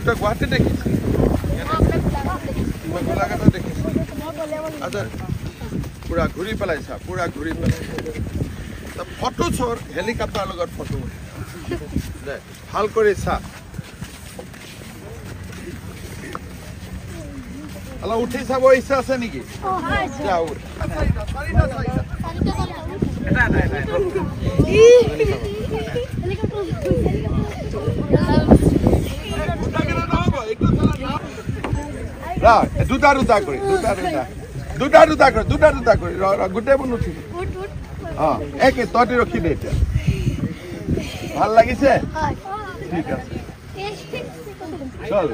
তই গুৱাহাটী দেখিছ মই গোলাঘাটত দেখিছো আচ্ছা পুৰা ঘূৰি পেলাইছা পুৰা ঘূৰি পেলাই ফটো চোৰ হেলিকপ্টাৰ লগত ফটো ভাল কৰি চা অলপ উঠি চাব ইচ্ছা আছে নেকি দুটা দুটা কৰি গোটেইবোৰ নুঠিব অঁ একে তহঁতি ৰখি দে এতিয়া ভাল লাগিছে ঠিক আছে চল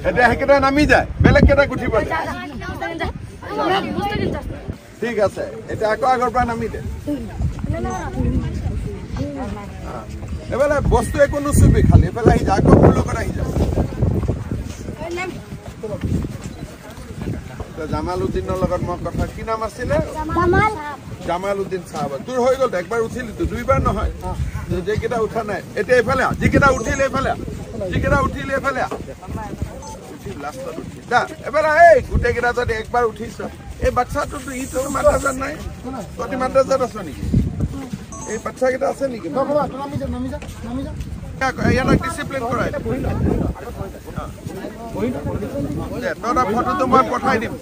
এতিয়া সেইকেইটা নামি যায় বেলেগ কেইটাক উঠিব ঠিক আছে এতিয়া আকৌ আগৰ পৰা নামি দে এইফালে বস্তু একো নুচুবি খালি এইফালে আহি যা আকৌ মোৰ লগত আহি যা জামালুদ্দিনৰ লগত মই কথা কি নাম আছিলে জামালুদ্দিন চাহাব তোৰ হৈ গ'ল একবাৰ উঠিলি তো দুইবাৰ নহয় যিকেইটা উঠা নাই এতিয়া এইফালে যিকেইটা উঠিলে এইফালে যিকেইটা উঠিলে এইফালে লাষ্টত উঠি যা এবাৰ এই গোটেইকেইটা যদি একবাৰ উঠিছ এই বাচ্চাটোতো ইটো মাদ্ৰাজাত নাই তহঁতি মাদ্ৰাজাত আছ নেকি এই বাচ্চাকেইটা আছে নেকি ইয়াক ডিচিপ্লিন কৰাই তহঁতৰ ফটোটো মই পঠাই দিম